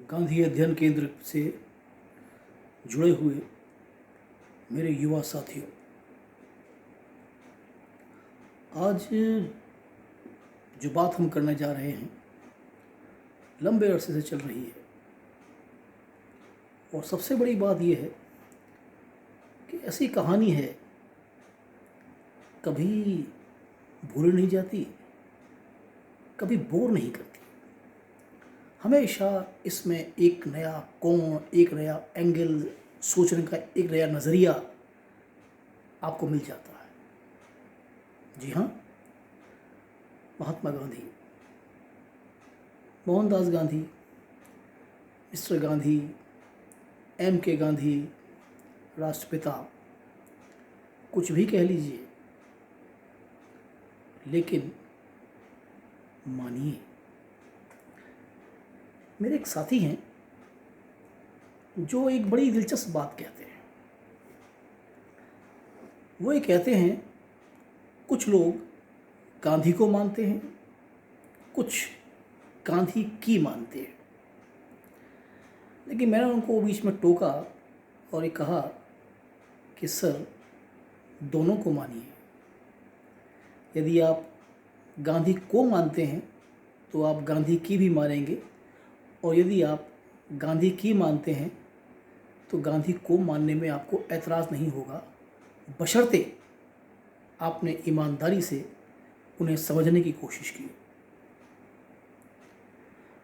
गांधी अध्ययन केंद्र से जुड़े हुए मेरे युवा साथियों, आज जो बात हम करने जा रहे हैं लंबे अरसे से चल रही है और सबसे बड़ी बात यह है कि ऐसी कहानी है, कभी भूल नहीं जाती, कभी बोर नहीं करती। हमेशा इसमें एक नया कोण, एक नया एंगल, सोचने का एक नया नज़रिया आपको मिल जाता है। जी हाँ, महात्मा गांधी, मोहनदास गांधी, मिस्टर गांधी, M.K. गांधी, राष्ट्रपिता, कुछ भी कह लीजिए, लेकिन मानिए, मेरे एक साथी हैं जो एक बड़ी दिलचस्प बात कहते हैं। वो ये कहते हैं, कुछ लोग गांधी को मानते हैं, कुछ गांधी की मानते हैं। लेकिन मैंने उनको बीच में टोका और ये कहा कि सर, दोनों को मानिए। यदि आप गांधी को मानते हैं तो आप गांधी की भी मानेंगे, और यदि आप गांधी की मानते हैं तो गांधी को मानने में आपको ऐतराज़ नहीं होगा, बशर्ते आपने ईमानदारी से उन्हें समझने की कोशिश की।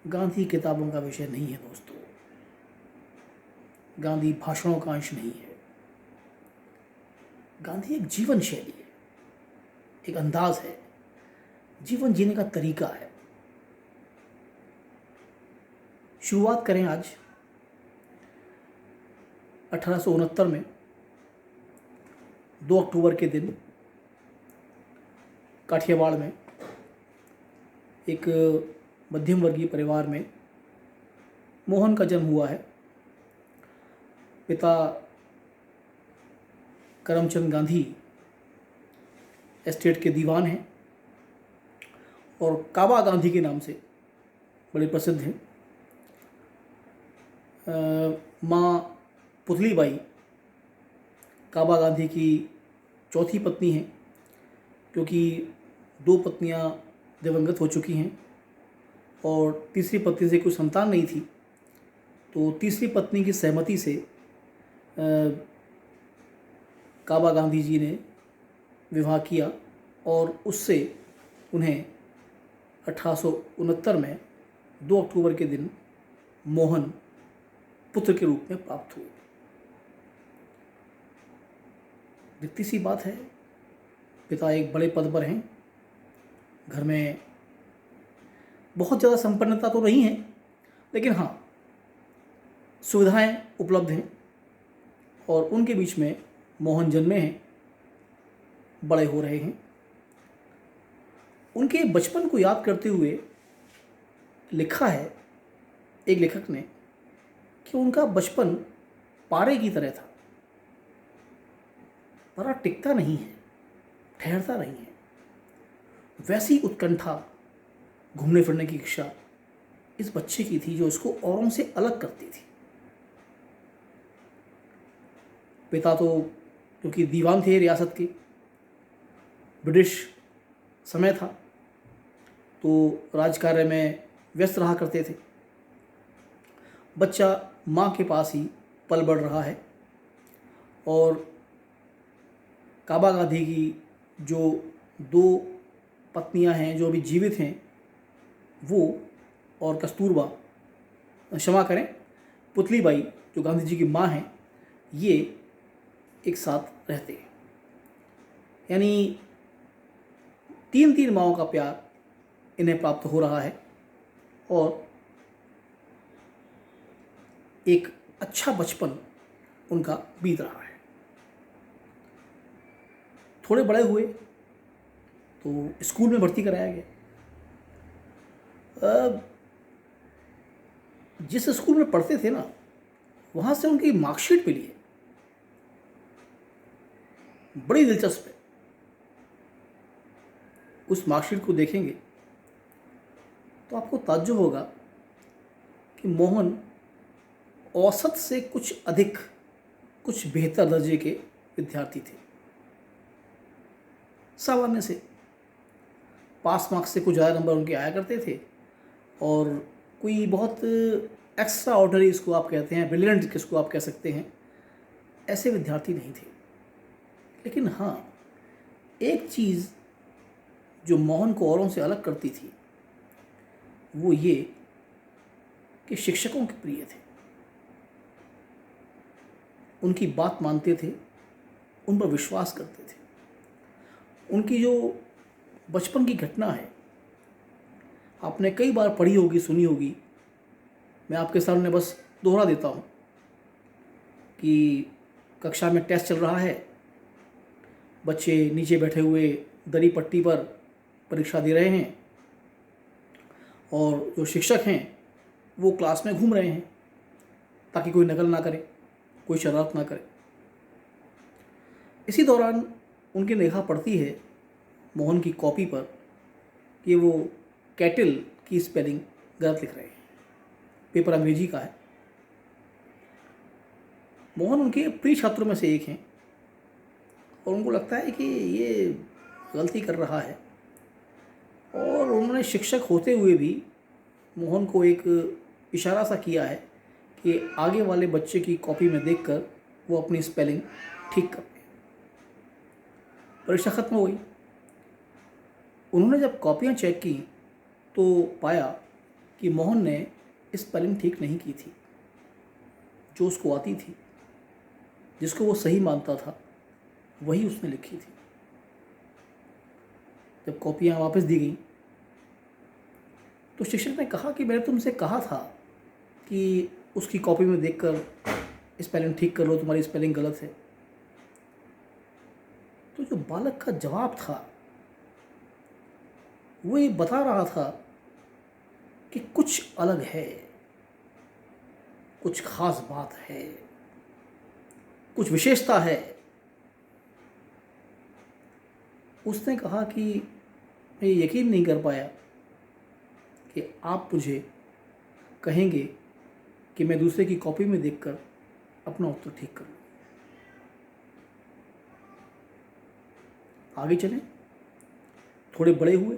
गांधी किताबों का विषय नहीं है दोस्तों, गांधी भाषणों का अंश नहीं है। गांधी एक जीवन शैली है, एक अंदाज है, जीवन जीने का तरीका है। शुरुआत करें आज 1869 में 2 अक्टूबर के दिन काठियावाड़ में एक मध्यम वर्गीय परिवार में मोहन का जन्म हुआ है। पिता करमचंद गांधी एस्टेट के दीवान हैं और काबा गांधी के नाम से बड़े प्रसिद्ध हैं। माँ पुतलीबाई काबा गांधी की चौथी पत्नी हैं, क्योंकि 2 पत्नियां दिवंगत हो चुकी हैं और तीसरी पत्नी से कोई संतान नहीं थी, तो तीसरी पत्नी की सहमति से काबा गांधी जी ने विवाह किया और उससे उन्हें 1869 में 2 अक्टूबर के दिन मोहन पुत्र के रूप में प्राप्त हुए। दिखती सी बात है, पिता एक बड़े पद पर हैं, घर में बहुत ज़्यादा संपन्नता तो नहीं है, लेकिन हाँ, सुविधाएं उपलब्ध हैं और उनके बीच में मोहन जन्मे हैं, बड़े हो रहे हैं। उनके बचपन को याद करते हुए लिखा है एक लेखक ने कि उनका बचपन पारे की तरह था। पारा टिकता नहीं है, ठहरता नहीं है। वैसी उत्कंठा, घूमने फिरने की इच्छा इस बच्चे की थी जो उसको औरों से अलग करती थी। पिता तो क्योंकि दीवान थे रियासत के, ब्रिटिश समय था तो राजकार्य में व्यस्त रहा करते थे। बच्चा माँ के पास ही पल बढ़ रहा है और काबा गांधी की जो 2 पत्नियां हैं जो अभी जीवित हैं, वो और कस्तूरबा, क्षमा करें, पुतलीबाई जो गांधी जी की माँ हैं, ये एक साथ रहते हैं। यानी 3 माँओं का प्यार इन्हें प्राप्त हो रहा है और एक अच्छा बचपन उनका बीत रहा है। थोड़े बड़े हुए तो स्कूल में भर्ती कराया गया। जिस स्कूल में पढ़ते थे ना, वहाँ से उनकी मार्कशीट मिली है, बड़ी दिलचस्प है। उस मार्कशीट को देखेंगे तो आपको ताज्जुब होगा कि मोहन औसत से कुछ अधिक, कुछ बेहतर दर्जे के विद्यार्थी थे। सामान्य से पास मार्क्स से कुछ ज़्यादा नंबर उनके आया करते थे, और कोई बहुत एक्स्ट्रा ऑर्डिनरी, इसको आप कहते हैं ब्रिलियंट, किसको आप कह सकते हैं, ऐसे विद्यार्थी नहीं थे। लेकिन हाँ, एक चीज़ जो मोहन को औरों से अलग करती थी वो ये कि शिक्षकों के प्रिय थे, उनकी बात मानते थे, उन पर विश्वास करते थे। उनकी जो बचपन की घटना है, आपने कई बार पढ़ी होगी, सुनी होगी, मैं आपके सामने बस दोहरा देता हूँ कि कक्षा में टेस्ट चल रहा है, बच्चे नीचे बैठे हुए दरी पट्टी पर परीक्षा दे रहे हैं, और जो शिक्षक हैं वो क्लास में घूम रहे हैं ताकि कोई नकल ना करे, कोई शरारत ना करे। इसी दौरान उनकी निगाह पड़ती है मोहन की कॉपी पर कि वो कैटल की स्पेलिंग गलत लिख रहे हैं। पेपर अंग्रेजी का है। मोहन उनके प्रिय छात्रों में से एक हैं, और उनको लगता है कि ये गलती कर रहा है, और उन्होंने शिक्षक होते हुए भी मोहन को एक इशारा सा किया है कि आगे वाले बच्चे की कॉपी में देखकर वो अपनी स्पेलिंग ठीक कर ले। परीक्षा खत्म हो गई। उन्होंने जब कॉपियाँ चेक की तो पाया कि मोहन ने स्पेलिंग ठीक नहीं की थी। जो उसको आती थी, जिसको वो सही मानता था, वही उसने लिखी थी। जब कॉपियाँ वापस दी गई तो शिक्षक ने कहा कि मैंने तुमसे कहा था कि उसकी कॉपी में देखकर स्पेलिंग ठीक कर लो, तुम्हारी स्पेलिंग गलत है। तो जो बालक का जवाब था वो ये बता रहा था कि कुछ अलग है, कुछ खास बात है, कुछ विशेषता है। उसने कहा कि मैं यकीन नहीं कर पाया कि आप मुझे कहेंगे कि मैं दूसरे की कॉपी में देखकर अपना उत्तर ठीक करूं। आगे चलें, थोड़े बड़े हुए।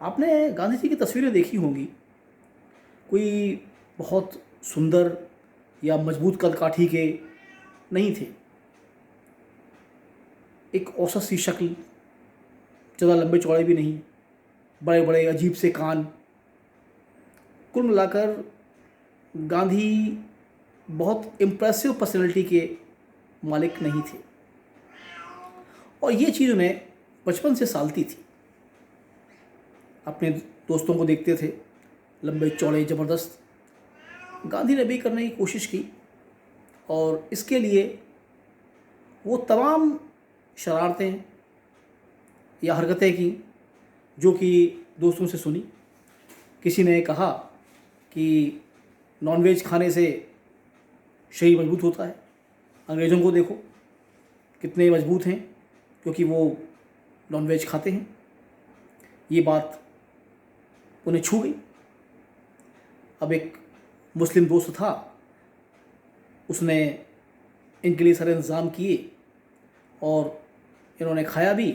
आपने गांधी जी की तस्वीरें देखी होंगी। कोई बहुत सुंदर या मजबूत कदकाठी के नहीं थे। एक औसत सी शक्ल, ज़्यादा लंबे चौड़े भी नहीं, बड़े बड़े अजीब से कान। कुल मिलाकर गांधी बहुत इम्प्रेसिव पर्सनैलिटी के मालिक नहीं थे, और ये चीज़ उन्हें बचपन से सालती थी। अपने दोस्तों को देखते थे, लंबे चौड़े ज़बरदस्त। गांधी ने भी करने की कोशिश की, और इसके लिए वो तमाम शरारतें या हरकतें की जो कि दोस्तों से सुनी। किसी ने कहा कि नॉनवेज खाने से शरीर मजबूत होता है। अंग्रेज़ों को देखो कितने मजबूत हैं, क्योंकि वो नॉनवेज खाते हैं। ये बात उन्हें छू गई। अब एक मुस्लिम दोस्त था, उसने इनके लिए सारे इंतज़ाम किए और इन्होंने खाया भी,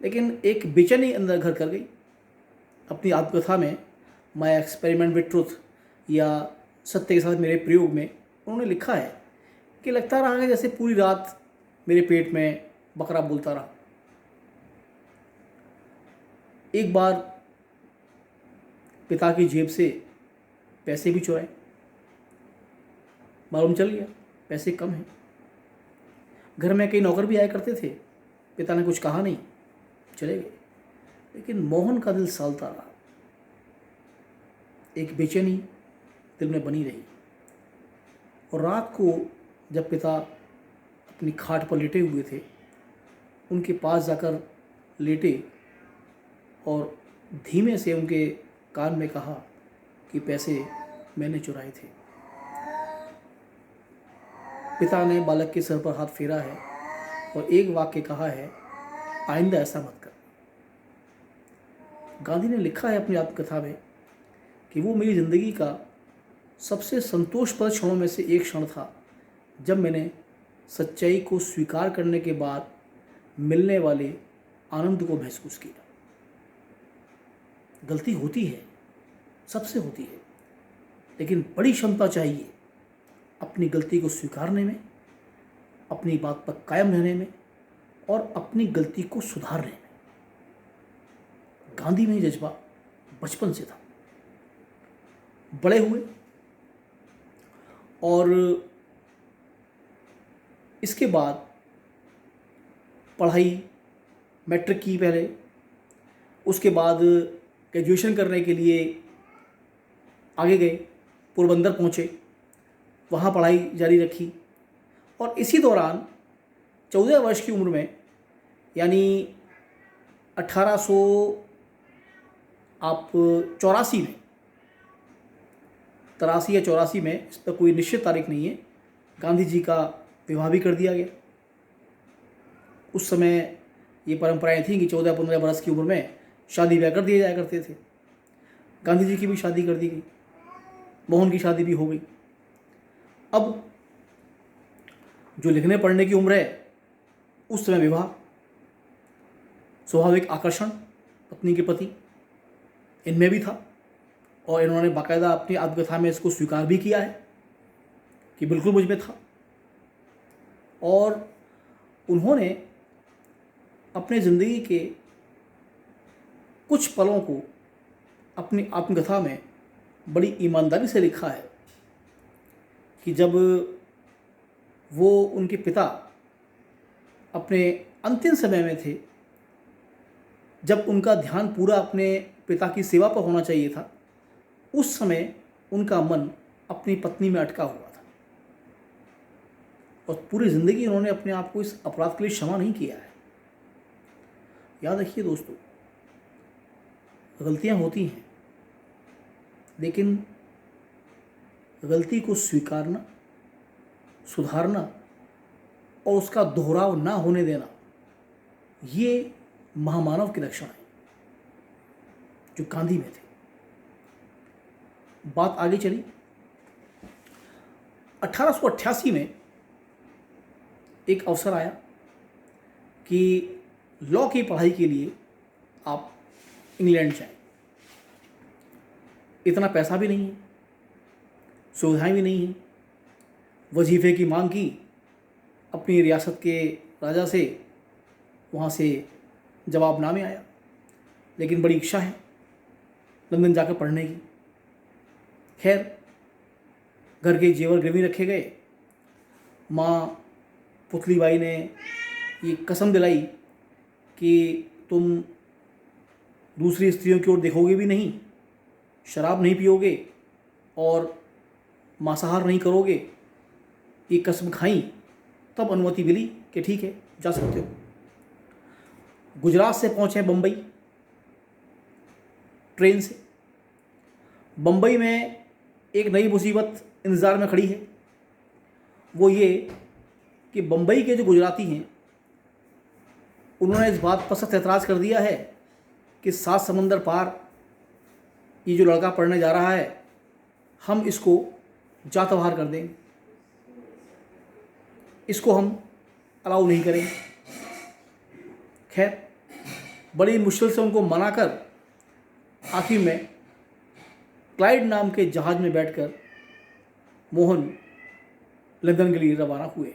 लेकिन एक बेचैनी अंदर घर कर गई। अपनी आत्मकथा में माय एक्सपेरिमेंट विद ट्रुथ या सत्य के साथ मेरे प्रयोग में उन्होंने लिखा है कि लगता रहा कि जैसे पूरी रात मेरे पेट में बकरा बोलता रहा। एक बार पिता की जेब से पैसे भी चुराए। मालूम चल गया पैसे कम हैं। घर में कई नौकर भी आया करते थे। पिता ने कुछ कहा नहीं, चले गए। लेकिन मोहन का दिल सालता रहा। एक बेचैनी दिल में बनी रही, और रात को जब पिता अपनी खाट पर लेटे हुए थे, उनके पास जाकर लेटे और धीमे से उनके कान में कहा कि पैसे मैंने चुराए थे। पिता ने बालक के सर पर हाथ फेरा है और एक वाक्य कहा है, आइंदा ऐसा मत कर। गांधी ने लिखा है अपनी आत्मकथा में कि वो मेरी ज़िंदगी का सबसे संतोषप्रद क्षणों में से एक क्षण था जब मैंने सच्चाई को स्वीकार करने के बाद मिलने वाले आनंद को महसूस किया। गलती होती है, सबसे होती है, लेकिन बड़ी क्षमता चाहिए अपनी गलती को स्वीकारने में, अपनी बात पर कायम रहने में और अपनी गलती को सुधारने में। गांधी में ये जज्बा बचपन से था। बड़े हुए और इसके बाद पढ़ाई मैट्रिक की पहले, उसके बाद ग्रेजुएशन करने के लिए आगे गए, पोरबंदर पहुँचे, वहाँ पढ़ाई जारी रखी और इसी दौरान 14 वर्ष की उम्र में, यानी 1884 में, 83 या 84 में, इस पर कोई निश्चित तारीख नहीं है, गांधी जी का विवाह भी कर दिया गया। उस समय ये परंपराएं थी कि 14-15 वर्ष की उम्र में शादी ब्याह कर दिए जाया करते थे। गांधी जी की भी शादी कर दी गई, मोहन की शादी भी हो गई। अब जो लिखने पढ़ने की उम्र है, उस समय विवाह, स्वाभाविक आकर्षण पत्नी के प्रति इनमें भी था और इन्होंने बाकायदा अपनी आत्मकथा में इसको स्वीकार भी किया है कि बिल्कुल मुझ में था। और उन्होंने अपने ज़िंदगी के कुछ पलों को अपनी आत्मकथा में बड़ी ईमानदारी से लिखा है कि जब वो उनके पिता अपने अंतिम समय में थे, जब उनका ध्यान पूरा अपने पिता की सेवा पर होना चाहिए था, उस समय उनका मन अपनी पत्नी में अटका हुआ था और पूरी ज़िंदगी उन्होंने अपने आप को इस अपराध के लिए क्षमा नहीं किया है। याद रखिए दोस्तों, गलतियां होती हैं, लेकिन गलती को स्वीकारना, सुधारना और उसका दोहराव ना होने देना, ये महामानव के लक्षण है जो गांधी में थे। बात आगे चली। 1888 में एक अवसर आया कि लॉ की पढ़ाई के लिए आप इंग्लैंड जाएं। इतना पैसा भी नहीं है, सुविधाएं भी नहीं हैं। वजीफ़े की मांग की अपनी रियासत के राजा से, वहाँ से जवाब ना में आया, लेकिन बड़ी इच्छा है लंदन जाकर पढ़ने की। खैर, घर के जेवर गिरवी रखे गए। माँ पुतली बाई ने ये कसम दिलाई कि तुम दूसरी स्त्रियों की ओर देखोगे भी नहीं, शराब नहीं पियोगे और मांसाहार नहीं करोगे। ये कसम खाई, तब अनुमति मिली कि ठीक है, जा सकते हो। गुजरात से पहुँचे बम्बई ट्रेन से। बम्बई में एक नई मुसीबत इंतज़ार में खड़ी है। वो ये कि बम्बई के जो गुजराती हैं, उन्होंने इस बात पर सख्त ऐतराज़ कर दिया है कि 7 समंदर पार ये जो लड़का पढ़ने जा रहा है, हम इसको जातवार कर देंगे, इसको हम अलाउ नहीं करेंगे। खैर, बड़ी मुश्किल से उनको मनाकर आखिर में क्लाइड नाम के जहाज़ में बैठकर मोहन लंदन के लिए रवाना हुए।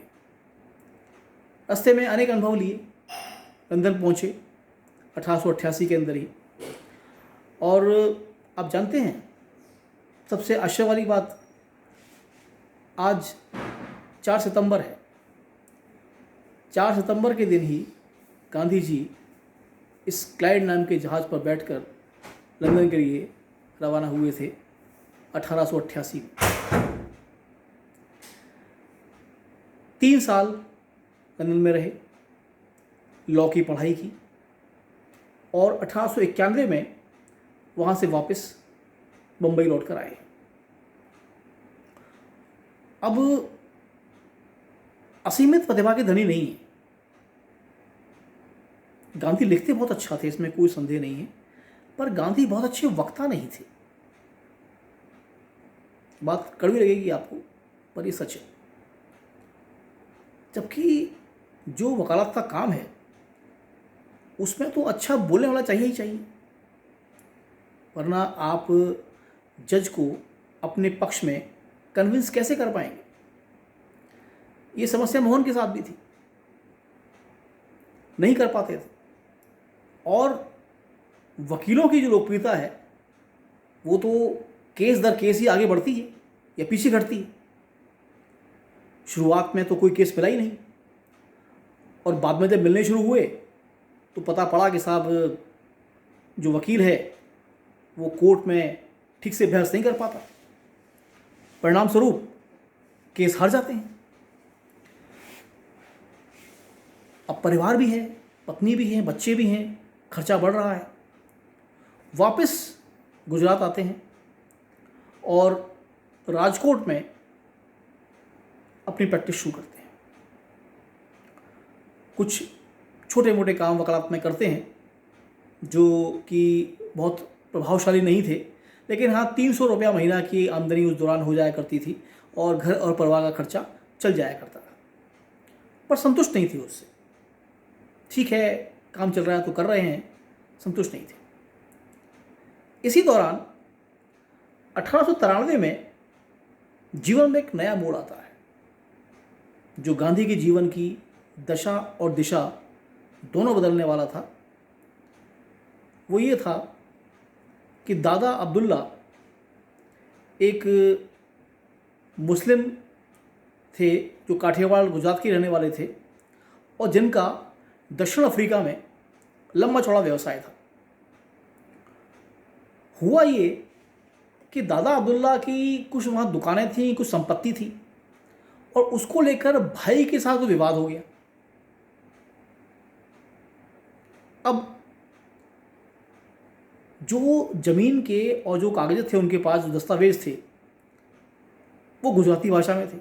रास्ते में अनेक अनुभव लिए, लंदन पहुँचे 1888 के अंदर ही। और आप जानते हैं, सबसे आश्चर्य वाली बात, आज 4 सितंबर है। 4 सितंबर के दिन ही गांधी जी इस क्लाइड नाम के जहाज़ पर बैठकर लंदन के लिए रवाना हुए थे 1888 में। 3 साल लंदन में रहे, लॉ की पढ़ाई की और 1891 में वहाँ से वापस बम्बई लौट कर आए। अब असीमित प्रतिभा के धनी नहीं है। गांधी लिखते बहुत अच्छा थे, इसमें कोई संदेह नहीं है, पर गांधी बहुत अच्छे वक्ता नहीं थे। बात कड़वी लगेगी आपको, पर ये सच है। जबकि जो वकालत का काम है उसमें तो अच्छा बोलने वाला चाहिए ही चाहिए, वरना आप जज को अपने पक्ष में कन्विंस कैसे कर पाएंगे। ये समस्या मोहन के साथ भी थी, नहीं कर पाते थे। और वकीलों की जो लोकप्रियता है वो तो केस दर केस ही आगे बढ़ती है या पीछे घटती है। शुरुआत में तो कोई केस मिला ही नहीं, और बाद में जब मिलने शुरू हुए तो पता पड़ा कि साहब जो वकील है वो कोर्ट में ठीक से बहस नहीं कर पाता, परिणाम स्वरूप केस हार जाते हैं। अब परिवार भी है, पत्नी भी है, बच्चे भी हैं, खर्चा बढ़ रहा है। वापस गुजरात आते हैं और राजकोट में अपनी प्रैक्टिस शुरू करते हैं। कुछ छोटे मोटे काम वकालत में करते हैं जो कि बहुत प्रभावशाली नहीं थे, लेकिन हाँ 300 रुपया महीना की आमदनी उस दौरान हो जाया करती थी और घर और परिवार का खर्चा चल जाया करता था। पर संतुष्ट नहीं थी उससे। ठीक है, काम चल रहा है तो कर रहे हैं, संतुष्ट नहीं थे। इसी दौरान 1893 में जीवन में एक नया मोड़ आता है जो गांधी के जीवन की दशा और दिशा दोनों बदलने वाला था। वो ये था कि दादा अब्दुल्ला एक मुस्लिम थे जो काठियावाड़ गुजरात के रहने वाले थे और जिनका दक्षिण अफ्रीका में लंबा चौड़ा व्यवसाय था। हुआ ये कि दादा अब्दुल्ला की कुछ वहाँ दुकानें थीं, कुछ संपत्ति थी, और उसको लेकर भाई के साथ वो विवाद हो गया। अब जो जमीन के और जो कागज थे उनके पास, जो दस्तावेज थे, वो गुजराती भाषा में थे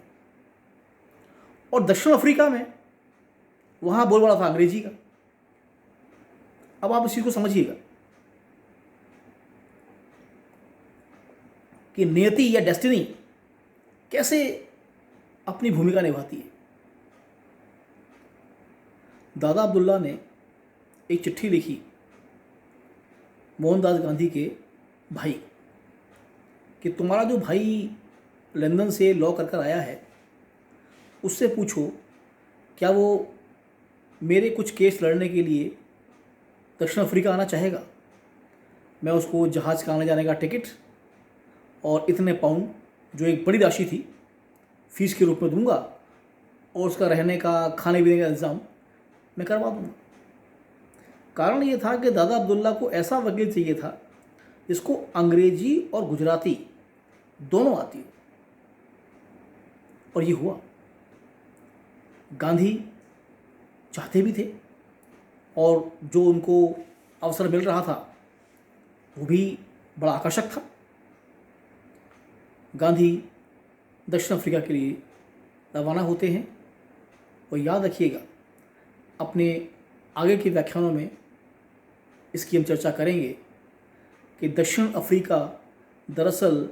और दक्षिण अफ्रीका में वहाँ बोलबाला था अंग्रेजी का। अब आप इस चीज़ को समझिएगा कि नियति या डेस्टिनी कैसे अपनी भूमिका निभाती है। दादा अब्दुल्ला ने एक चिट्ठी लिखी मोहनदास गांधी के भाई कि तुम्हारा जो भाई लंदन से लॉ कर कर आया है उससे पूछो क्या वो मेरे कुछ केस लड़ने के लिए दक्षिण अफ्रीका आना चाहेगा। मैं उसको जहाज़ का आने जाने का टिकट और इतने पाउंड, जो एक बड़ी राशि थी, फीस के रूप में दूंगा और उसका रहने का, खाने पीने का इंतज़ाम मैं करवा दूंगा। कारण ये था कि दादा अब्दुल्ला को ऐसा वकील चाहिए था जिसको अंग्रेजी और गुजराती दोनों आती हो, और ये हुआ। गांधी चाहते भी थे और जो उनको अवसर मिल रहा था वो भी बड़ा आकर्षक था। गांधी दक्षिण अफ्रीका के लिए रवाना होते हैं। और याद रखिएगा, अपने आगे के व्याख्यानों में इसकी हम चर्चा करेंगे कि दक्षिण अफ्रीका दरअसल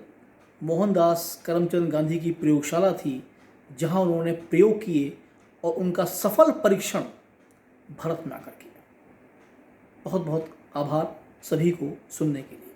मोहनदास करमचंद गांधी की प्रयोगशाला थी जहां उन्होंने प्रयोग किए और उनका सफल परीक्षण भारत में आकर किया। बहुत बहुत आभार सभी को सुनने के लिए।